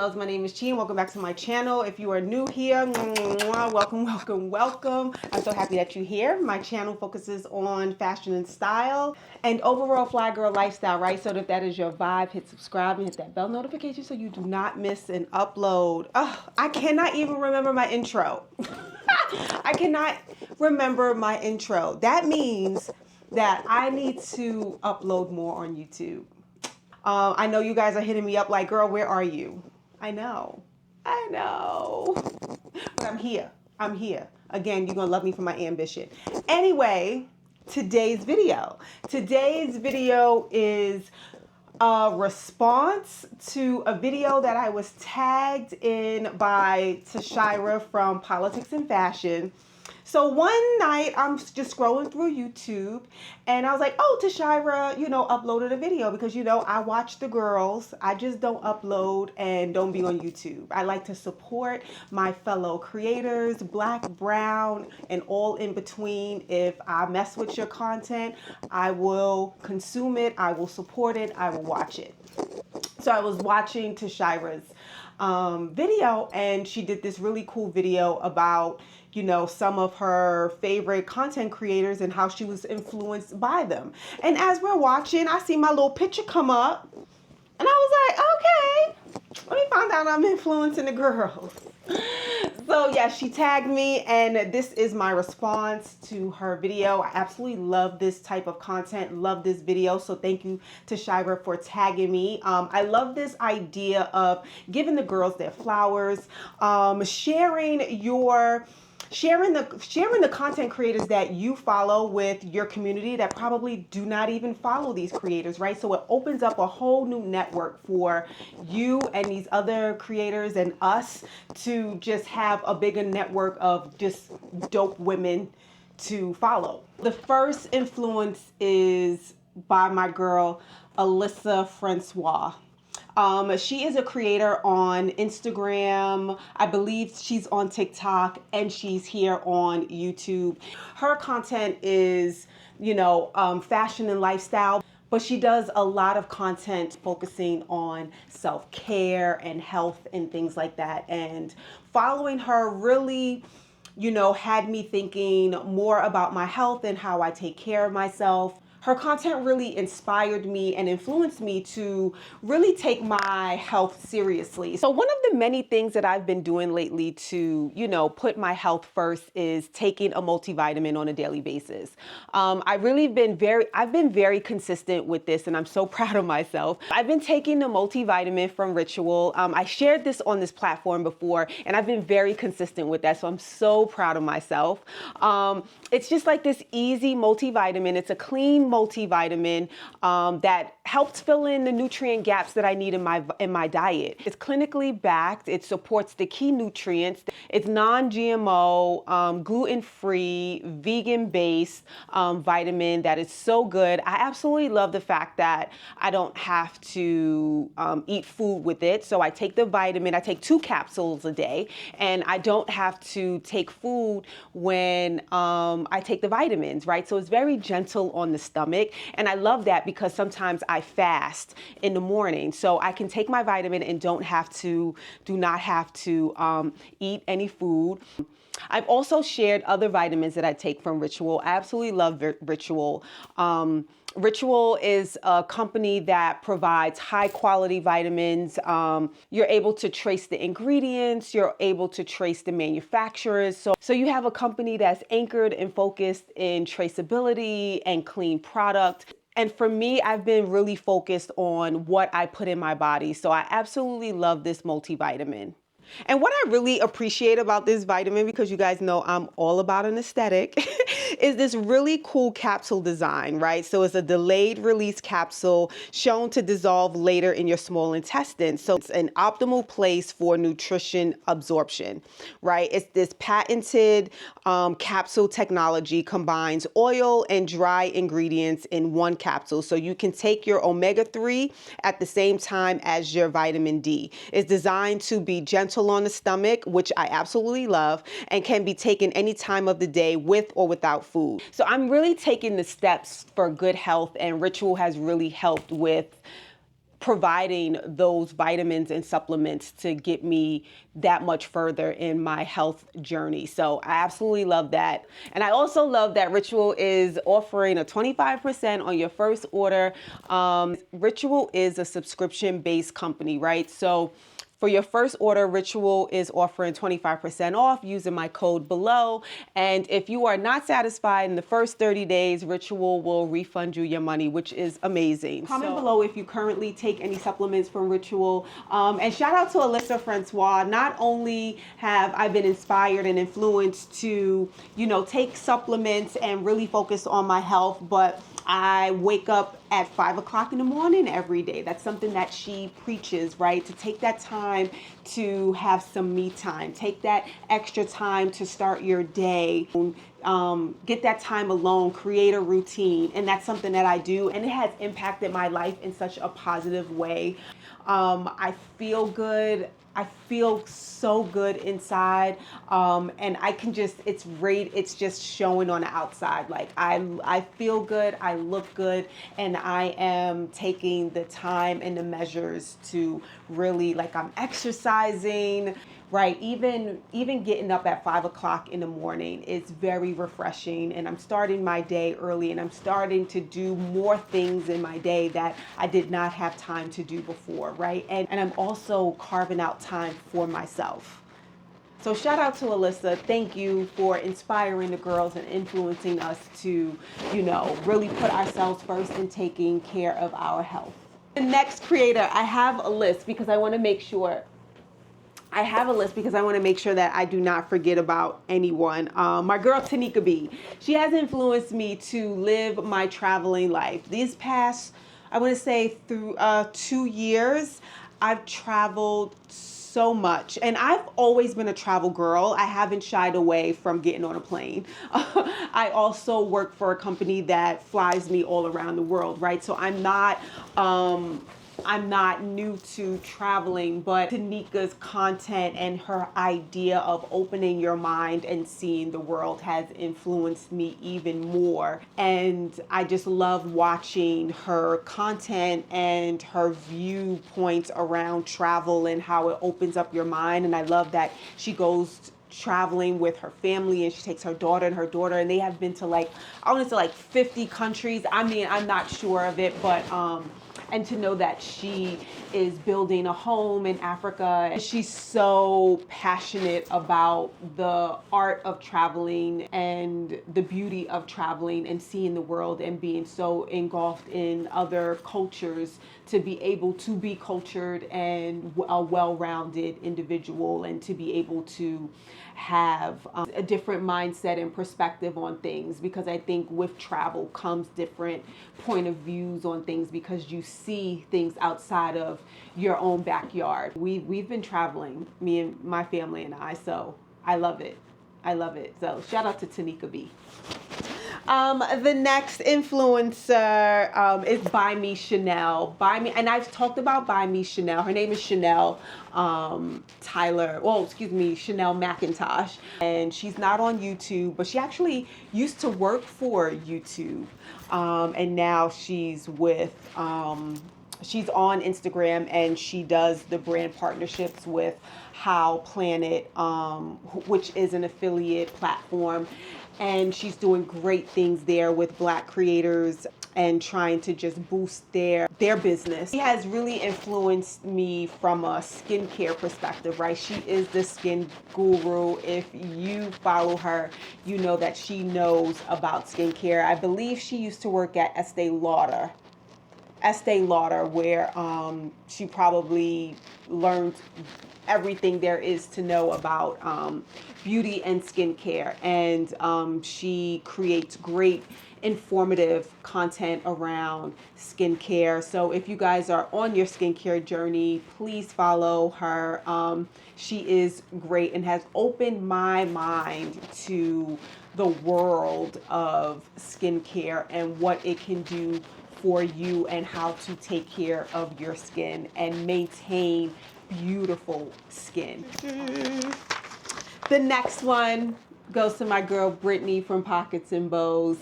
loves. My name is Chee and welcome back to my channel. If you are new here, welcome, welcome, welcome. I'm so happy that you're here. My channel focuses on fashion and style and overall fly girl lifestyle, right? So if that is your vibe, hit subscribe and hit that bell notification so you do not miss an upload. Oh, I cannot even remember my intro. I cannot remember my intro. That means that I need to upload more on YouTube. I know you guys are hitting me up like, girl, where are you? I know. But I'm here. Again, you're going to love me for my ambition. Anyway, today's video is a response to a video that I was tagged in by Tashira from Politics and Fashion. So one night I'm just scrolling through YouTube and I was like, oh, Tashira, uploaded a video because, I watch the girls. I just don't upload and don't be on YouTube. I like to support my fellow creators, black, brown, and all in between. If I mess with your content, I will consume it. I will support it. I will watch it. So I was watching Tashira's video and she did this really cool video about some of her favorite content creators and how she was influenced by them. And as we're watching, I see my little picture come up and I was like, okay, let me find out I'm influencing the girls. So yeah, she tagged me and this is my response to her video. I absolutely love this type of content, love this video. So thank you to Tashira for tagging me. I love this idea of giving the girls their flowers, sharing the content creators that you follow with your community that probably do not even follow these creators, right? So it opens up a whole new network for you and these other creators and us to just have a bigger network of just dope women to follow. The first influence is by my girl, Aaliyahface. She is a creator on Instagram. I believe she's on TikTok and she's here on YouTube. Her content is, fashion and lifestyle, but she does a lot of content focusing on self-care and health and things like that. And following her really, had me thinking more about my health and how I take care of myself. Her content really inspired me and influenced me to really take my health seriously. So one of the many things that I've been doing lately to, put my health first is taking a multivitamin on a daily basis. I've been very consistent with this and I'm so proud of myself. I've been taking the multivitamin from Ritual. I shared this on this platform before and I've been very consistent with that. So I'm so proud of myself. It's just like this easy multivitamin. It's a clean multivitamin that helps fill in the nutrient gaps that I need in my diet. It's clinically backed. It supports the key nutrients. It's non-GMO, gluten-free, vegan-based vitamin that is so good. I absolutely love the fact that I don't have to eat food with it. So I take the vitamin. I take 2 capsules a day, and I don't have to take food when I take the vitamins, right? So it's very gentle on the stomach. And I love that because sometimes I fast in the morning. So I can take my vitamin and do not have to eat any food. I've also shared other vitamins that I take from Ritual. I absolutely love Ritual. Ritual is a company that provides high quality vitamins. You're able to trace the ingredients. You're able to trace the manufacturers. So you have a company that's anchored and focused in traceability and clean product. And for me, I've been really focused on what I put in my body. So I absolutely love this multivitamin. And what I really appreciate about this vitamin, because you guys know I'm all about an aesthetic, is this really cool capsule design, right? So it's a delayed release capsule shown to dissolve later in your small intestine. So it's an optimal place for nutrition absorption, right? It's this patented capsule technology combines oil and dry ingredients in one capsule. So you can take your omega-3 at the same time as your vitamin D. It's designed to be gentle on the stomach, which I absolutely love, and can be taken any time of the day with or without food. So I'm really taking the steps for good health, and Ritual has really helped with providing those vitamins and supplements to get me that much further in my health journey. So I absolutely love that. And I also love that Ritual is offering a 25% on your first order. Ritual is a subscription-based company, right? So for your first order, Ritual is offering 25% off using my code below. And if you are not satisfied in the first 30 days, Ritual will refund you your money, which is amazing. Comment below if you currently take any supplements from Ritual. And shout out to Alyssa Francois. Not only have I been inspired and influenced to, take supplements and really focus on my health, but I wake up at 5 o'clock in the morning every day. That's something that she preaches, right? To take that time to have some me time. Take that extra time to start your day. Get that time alone, create a routine. And that's something that I do. And it has impacted my life in such a positive way. I feel good. I feel so good inside, and I can it's just showing on the outside. Like I feel good, I look good, and I am taking the time and the measures to really, like, I'm exercising, right? Even getting up at 5 o'clock in the morning is very refreshing, and I'm starting my day early, and I'm starting to do more things in my day that I did not have time to do before, right? And I'm also carving out time for myself. So shout out to Alyssa. Thank you for inspiring the girls and influencing us to, really put ourselves first and taking care of our health. The next creator, I have a list because I want to make sure that I do not forget about anyone. My girl, Tanika B. She has influenced me to live my traveling life. These past, I want to say, through 2 years, I've traveled so much. And I've always been a travel girl. I haven't shied away from getting on a plane. I also work for a company that flies me all around the world, right? So I'm not new to traveling, but Tanika's content and her idea of opening your mind and seeing the world has influenced me even more. And I just love watching her content and her viewpoints around travel and how it opens up your mind. And I love that she goes traveling with her family, and she takes her daughter, and they have been to I want to say 50 countries. I mean, I'm not sure of it, but and to know that she is building a home in Africa. She's so passionate about the art of traveling and the beauty of traveling and seeing the world and being so engulfed in other cultures to be able to be cultured and a well-rounded individual, and to be able to have a different mindset and perspective on things, because I think with travel comes different point of views on things, because you see things outside of your own backyard. We've been traveling, me and my family and I, so I love it. So shout out to Tanika B. The next influencer is By Me Chanel. And I've talked about By Me Chanel. Her name is Chanel Chanel McIntosh. And she's not on YouTube, but she actually used to work for YouTube. And now she's with, she's on Instagram, and she does the brand partnerships with How Planet, which is an affiliate platform. And she's doing great things there with Black creators and trying to just boost their business. She has really influenced me from a skincare perspective, right? She is the skin guru. If you follow her, you know that she knows about skincare. I believe she used to work at Estee Lauder, where she probably learned everything there is to know about beauty and skincare. And she creates great informative content around skincare. So if you guys are on your skincare journey, please follow her. She is great and has opened my mind to the world of skincare and what it can do for you, and how to take care of your skin and maintain beautiful skin. The next one goes to my girl Brittany from Pockets and Bows.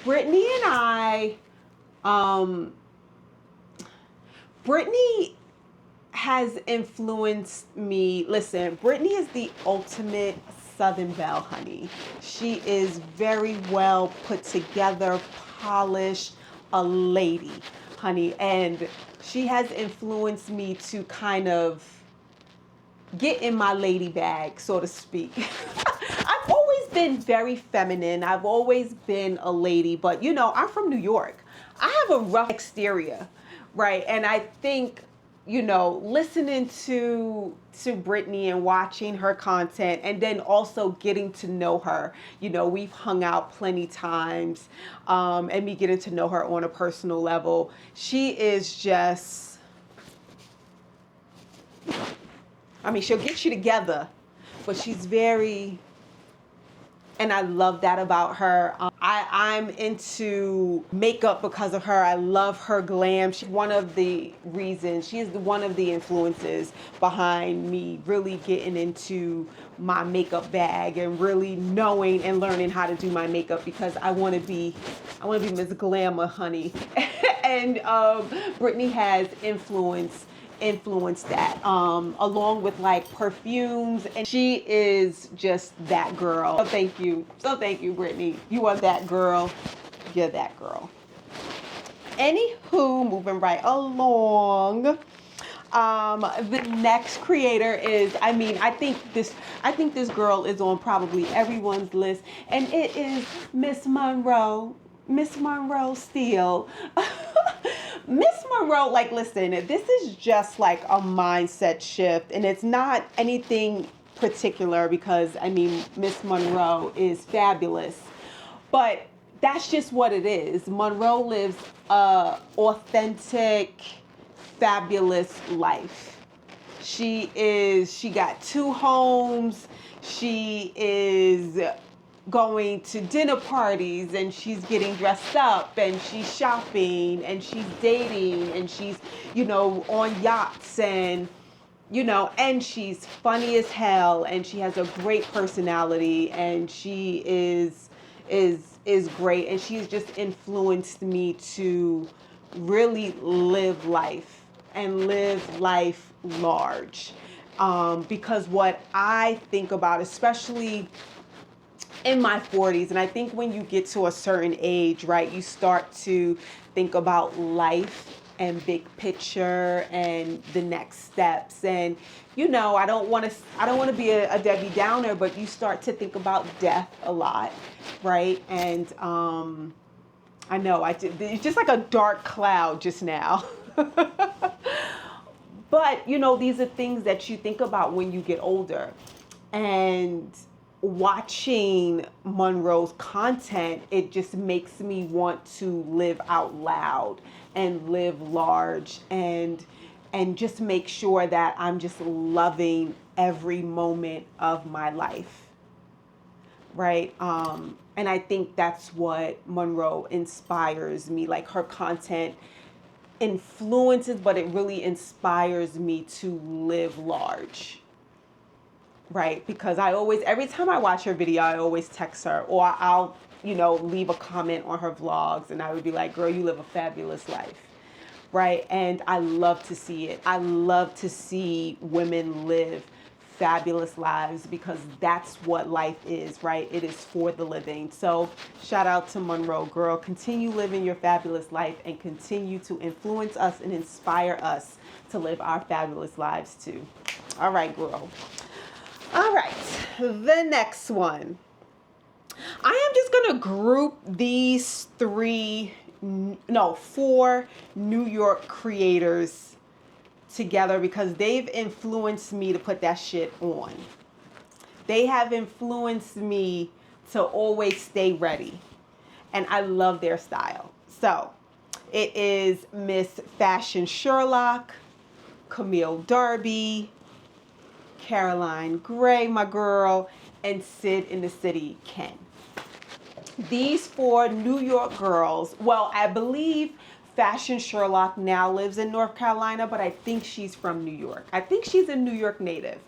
Brittany and I Brittany has influenced me. Listen, Brittany is the ultimate Southern Belle, honey. She is very well put together, polished, a lady, honey. And she has influenced me to kind of get in my lady bag, so to speak. I've always been very feminine. I've always been a lady, but you know, I'm from New York. I have a rough exterior, right? And I think, you know, listening to Brittany and watching her content and then also getting to know her, you know, we've hung out plenty times, and me getting to know her on a personal level. She is just, I mean, she'll get you together, but she's very, and I love that about her. I'm into makeup because of her. I love her glam. She's one of the reasons, she is one of the influences behind me really getting into my makeup bag and really knowing and learning how to do my makeup, because I want to be Miss Glamour, honey. And Brittany has influenced that, along with like perfumes, and she is just that girl. So thank you, Brittany. You are that girl. You're that girl. Anywho, moving right along. The next creator is, I mean, I think this girl is on probably everyone's list, and it is Miss Monroe Steele. Miss Monroe, like, listen, this is just like a mindset shift, and it's not anything particular, because I mean, Miss Monroe is fabulous, but that's just what it is. Monroe lives a authentic, fabulous life. She got 2 homes. She is going to dinner parties, and she's getting dressed up, and she's shopping, and she's dating, and she's, you know, on yachts, and, you know, and she's funny as hell, and she has a great personality, and she is great, and she's just influenced me to really live life and live life large, because what I think about, especially in my 40s, and I think when you get to a certain age, right, you start to think about life and big picture and the next steps. And you know, I don't want to be a Debbie Downer, but you start to think about death a lot, right? And I know it's just like a dark cloud just now. But you know, these are things that you think about when you get older. And watching Monroe's content, it just makes me want to live out loud and live large, and just make sure that I'm just loving every moment of my life, right? And I think that's what Monroe inspires me. Like, her content influences, but it really inspires me to live large. Right, because every time I watch her video, I always text her, or I'll, you know, leave a comment on her vlogs, and I would be like, girl, you live a fabulous life, right? And I love to see it. I love to see women live fabulous lives, because that's what life is, right? It is for the living. So shout out to Monroe, girl. Continue living your fabulous life, and continue to influence us and inspire us to live our fabulous lives too. All right, girl. All right, the next one. I am just going to group these 4 New York creators together, because they've influenced me to put that shit on. They have influenced me to always stay ready, and I love their style. So it is Miss Fashion Sherlock, Camille Darby, Caroline Gray, my girl, and Sid in the City Ken. These 4 New York girls, well, I believe Fashion Sherlock now lives in North Carolina, but I think she's from New York. I think she's a New York native.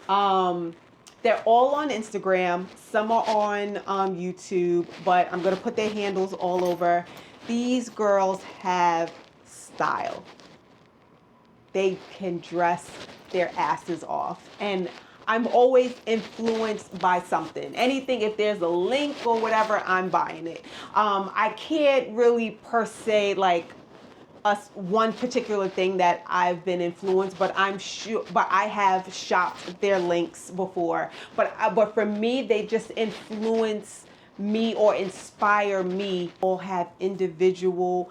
They're all on Instagram. Some are on YouTube, but I'm going to put their handles all over. These girls have style. they can dress their asses off. And I'm always influenced by something. Anything, if there's a link or whatever, I'm buying it. I can't really per se like one particular thing that I've been influenced, but I'm sure, but I have shopped their links before. But for me, they just influence me or inspire me. All have individual,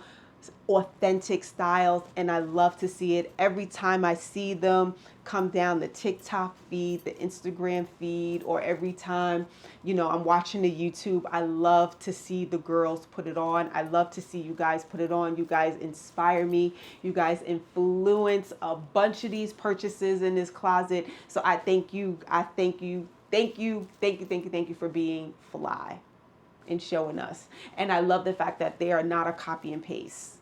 authentic styles, and I love to see it. Every time I see them come down the TikTok feed, the Instagram feed, or every time, you know, I'm watching the YouTube, I love to see the girls put it on. I love to see you guys put it on. You guys inspire me. You guys influence a bunch of these purchases in this closet. So I thank you. I thank you. Thank you. Thank you. Thank you. Thank you for being fly and showing us. And I love the fact that they are not a copy and paste.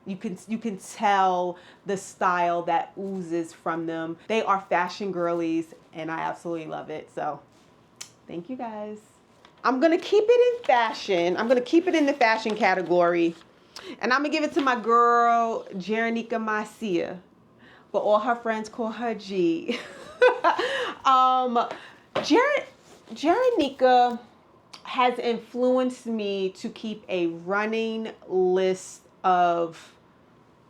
You can tell the style that oozes from them. They are fashion girlies, and I absolutely love it. So thank you guys. I'm gonna keep it in fashion. I'm gonna keep it in the fashion category, and I'm gonna give it to my girl Jeranika Macia, but all her friends call her G. Jeranika has influenced me to keep a running list of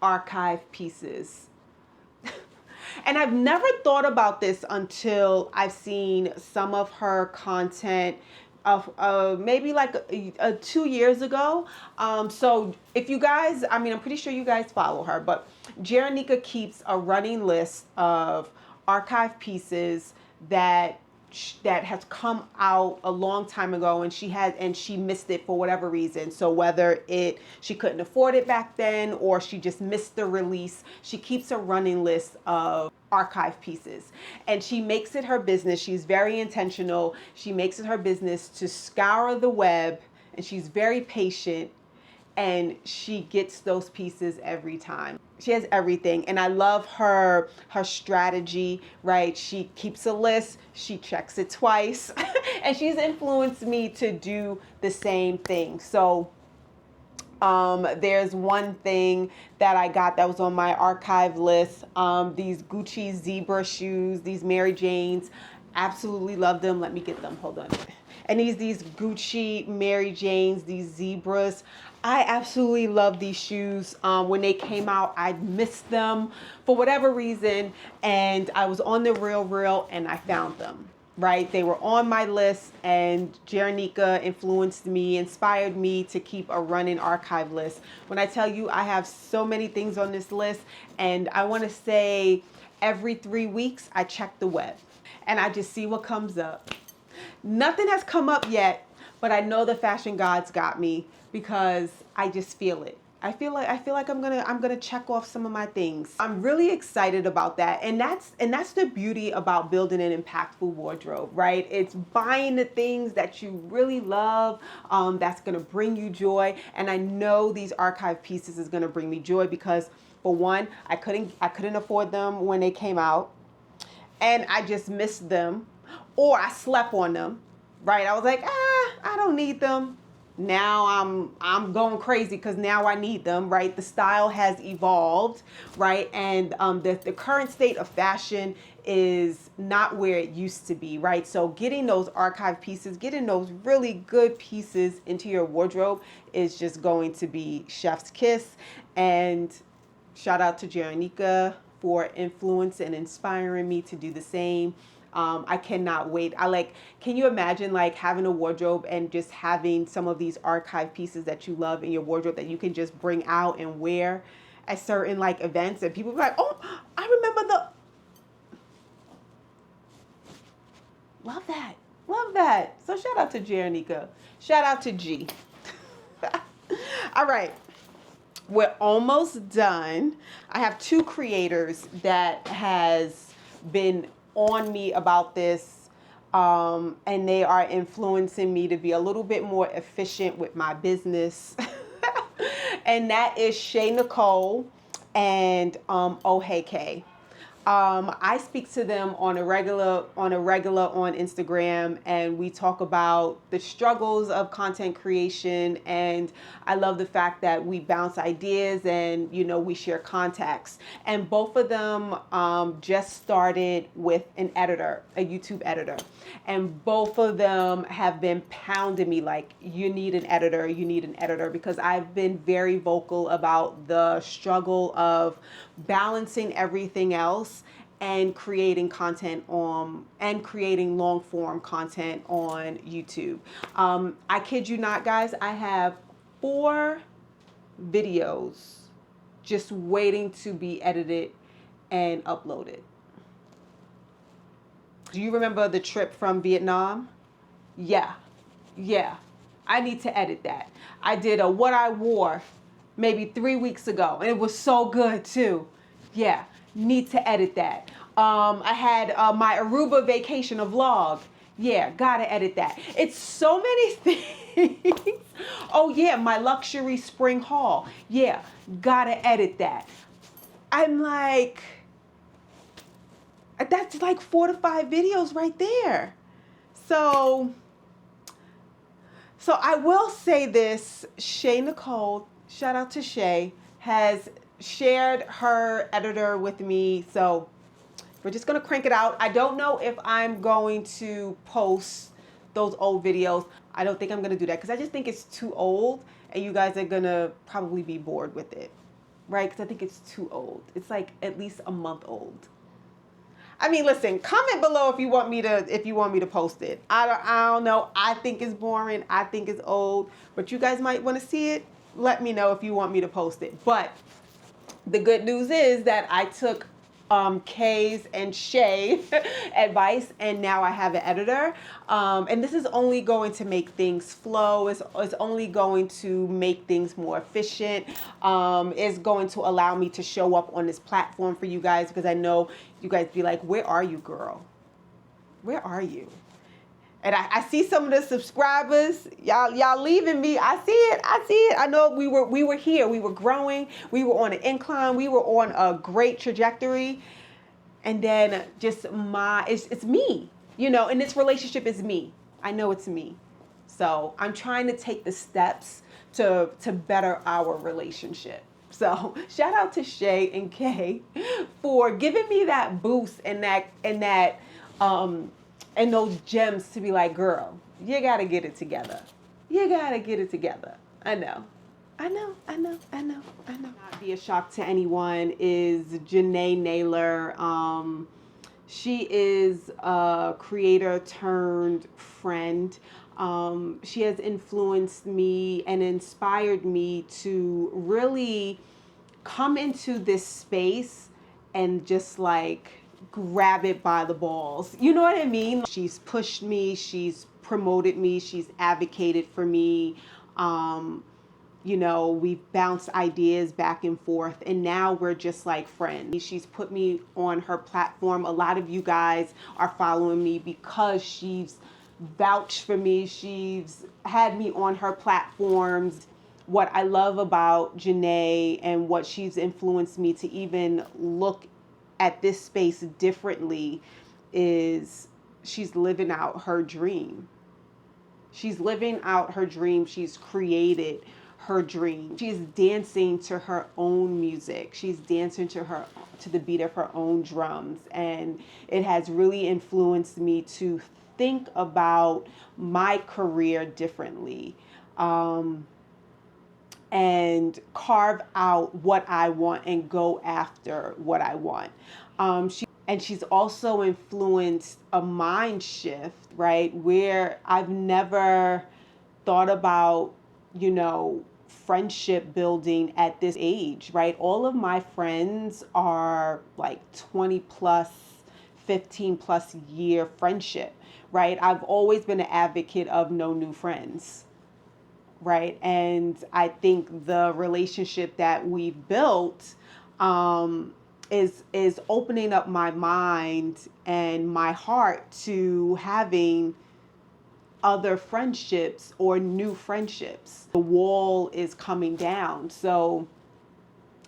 archive pieces. And I've never thought about this until I've seen some of her content of maybe like 2 years ago. So if you guys, I mean, I'm pretty sure you guys follow her, but Jeranika keeps a running list of archive pieces that has come out a long time ago, and she missed it for whatever reason. So whether she couldn't afford it back then, or she just missed the release, she keeps a running list of archive pieces, and she makes it her business. She's very intentional. She makes it her business to scour the web, and she's very patient, and she gets those pieces every time. She has everything, and I love her strategy, right? She keeps a list, she checks it twice, and she's influenced me to do the same thing. So there's one thing that I got that was on my archive list. These Gucci zebra shoes, these Mary Janes, absolutely love them. Let me get them, hold on. And these Gucci Mary Janes, these zebras, I absolutely love these shoes. When they came out, I missed them for whatever reason, and I was on the Real and I found them, right? They were on my list, and Jeranika influenced me, inspired me to keep a running archive list. When I tell you I have so many things on this list, and I want to say every 3 weeks I check the web and I just see what comes up. Nothing has come up yet, but I know the fashion gods got me because I just feel it. I feel like I'm gonna check off some of my things. I'm really excited about that, and that's the beauty about building an impactful wardrobe, right? It's buying the things that you really love, that's gonna bring you joy. And I know these archive pieces is gonna bring me joy because, for one, I couldn't afford them when they came out, and I just missed them, or I slept on them, right? I was like, I don't need them. Now I'm going crazy because now I need them, right? The style has evolved, right? And the current state of fashion is not where it used to be, right? So getting those archive pieces, getting those really good pieces into your wardrobe is just going to be chef's kiss. And shout out to Jeranika for influence and inspiring me to do the same. I cannot wait. Can you imagine like having a wardrobe and just having some of these archive pieces that you love in your wardrobe that you can just bring out and wear at certain like events, and people be like, oh, I remember love that. So shout out to Jeranika. Shout out to G. All right. We're almost done. I have 2 creators that has been on me about this, and they are influencing me to be a little bit more efficient with my business. And that is Shay Nicole and Oh Hey K. I speak to them on a regular on Instagram, and we talk about the struggles of content creation. And I love the fact that we bounce ideas, and we share contacts. And both of them just started with an editor, a YouTube editor, and both of them have been pounding me like, you need an editor, because I've been very vocal about the struggle of balancing everything else and creating content and creating long form content on YouTube. I kid you not, guys, I have 4 videos just waiting to be edited and uploaded. Do you remember the trip from Vietnam? Yeah. I need to edit that. I did a what I wore maybe 3 weeks ago, and it was so good too. Yeah, need to edit that. I had my Aruba vacation, a vlog. Yeah, gotta edit that. It's so many things. Oh yeah, my luxury spring haul. Yeah, gotta edit that. I'm like, that's like 4 to 5 videos right there. So I will say this, Shay Nicole, shout out to Shay, has shared her editor with me. So we're just going to crank it out. I don't know if I'm going to post those old videos. I don't think I'm going to do that because I just think it's too old and you guys are going to probably be bored with it, right? Because I think it's too old. It's like at least a month old. I mean, listen, comment below if you want me to post it. I don't know. I think it's boring. I think it's old, but you guys might want to see it. Let me know if you want me to post it. But the good news is that I took Kay's and Shay advice, and now I have an editor. And this is only going to make things flow. It's only going to make things more efficient. It's going to allow me to show up on this platform for you guys, because I know you guys be like, where are you, girl? Where are you? And I see some of the subscribers, y'all leaving me. I see it. I know we were here. We were growing. We were on an incline. We were on a great trajectory. And then just it's me, and this relationship is me. I know it's me. So I'm trying to take the steps to better our relationship. So shout out to Shay and Kay for giving me that boost and and those gems to be like, girl, you gotta get it together. You gotta get it together. I know. Not be a shock to anyone is Janae Naylor. She is a creator turned friend. She has influenced me and inspired me to really come into this space and just like grab it by the balls. You know what I mean? She's pushed me, she's promoted me, she's advocated for me. We've bounced ideas back and forth, and now we're just like friends. She's put me on her platform. A lot of you guys are following me because she's vouched for me. She's had me on her platforms. What I love about Janae and what she's influenced me to even look at this space differently is she's living out her dream. She's living out her dream. She's created her dream. She's dancing to her own music. She's dancing to the beat of her own drums. And it has really influenced me to think about my career differently. And carve out what I want and go after what I want. She's also influenced a mind shift, right? Where I've never thought about, friendship building at this age, right? All of my friends are like 20 plus, 15 plus year friendship, right? I've always been an advocate of no new friends. Right. And I think the relationship that we've built is opening up my mind and my heart to having other friendships or new friendships. The wall is coming down. So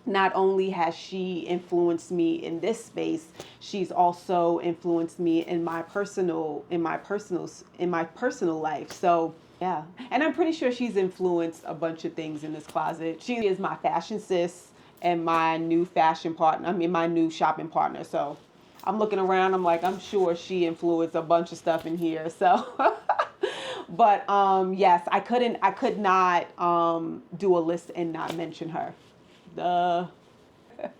not only has she influenced me in this space, she's also influenced me in my personal life. So yeah, and I'm pretty sure she's influenced a bunch of things in this closet. She is my fashion sis and my new fashion partner. I mean, my new shopping partner. So I'm looking around. I'm like, I'm sure she influenced a bunch of stuff in here. So, but yes, I could not do a list and not mention her. Duh. And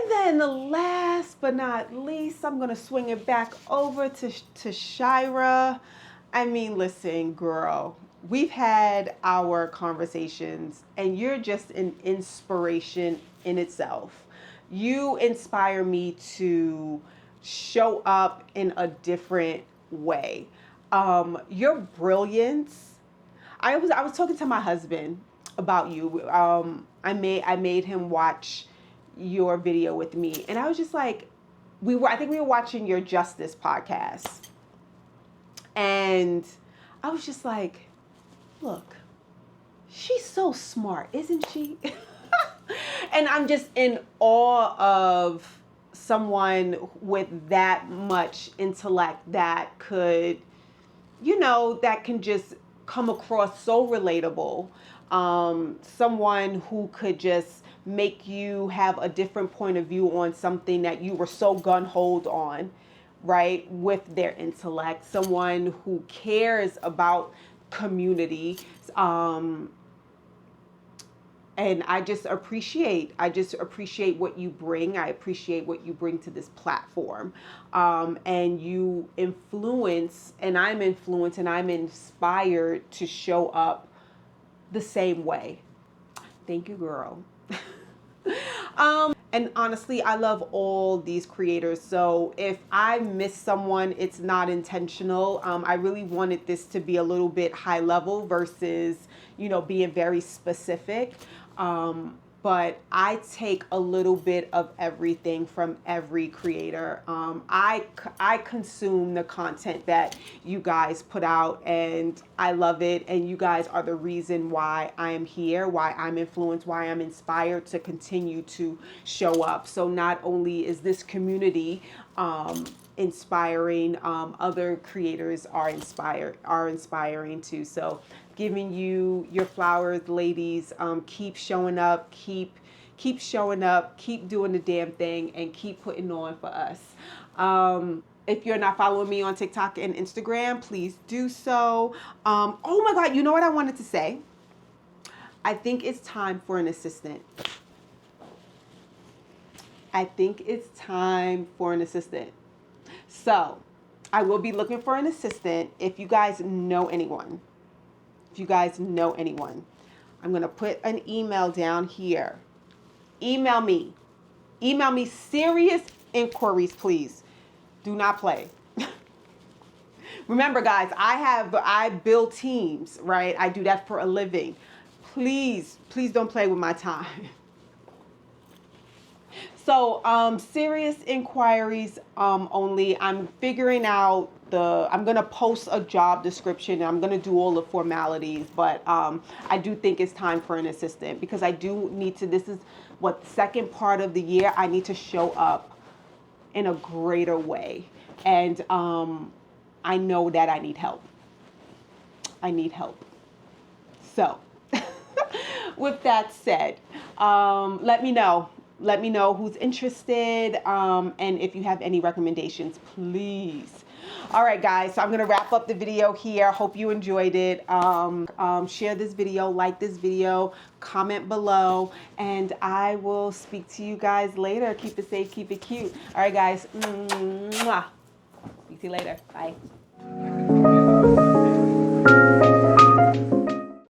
then the last but not least, I'm gonna swing it back over to Shira. I mean, listen, girl, we've had our conversations, and you're just an inspiration in itself. You inspire me to show up in a different way. Your brilliance. I was talking to my husband about you. I made him watch your video with me, and I was just like, I think we were watching your Justice podcast, and I was just like, look, she's so smart, isn't she? And I'm just in awe of someone with that much intellect that could, that can just come across so relatable. Someone who could just make you have a different point of view on something that you were so gun-ho on, right? With their intellect. Someone who cares about community. And I just appreciate what you bring. I appreciate what you bring to this platform. And you influence, and I'm influenced, and I'm inspired to show up the same way. Thank you, girl. And honestly, I love all these creators. So if I miss someone, it's not intentional. I really wanted this to be a little bit high level versus, being very specific. But I take a little bit of everything from every creator. I consume the content that you guys put out, and I love it. And you guys are the reason why I am here, why I'm influenced, why I'm inspired to continue to show up. So not only is this community inspiring, other creators are inspiring too. So giving you your flowers, ladies. Keep showing up, keep showing up, keep doing the damn thing, and keep putting on for us. If you're not following me on TikTok and Instagram, please do so. Oh my God, you know what I wanted to say? I think it's time for an assistant. So I will be looking for an assistant. If you guys know anyone, I'm going to put an email down here. Email me serious inquiries, please. Do not play. Remember, guys, I build teams, right? I do that for a living. Please don't play with my time. So, serious inquiries only. I'm figuring out I'm going to post a job description, and I'm going to do all the formalities, but I do think it's time for an assistant, because I do need to, this is what, the second part of the year, I need to show up in a greater way. And I know that I need help. So, with that said, let me know. Let me know who's interested, and if you have any recommendations, please. All right, guys, so I'm going to wrap up the video here. Hope you enjoyed it. Share this video, like this video, comment below, and I will speak to you guys later. Keep it safe, keep it cute. All right, guys. Mwah. Speak to you later. Bye.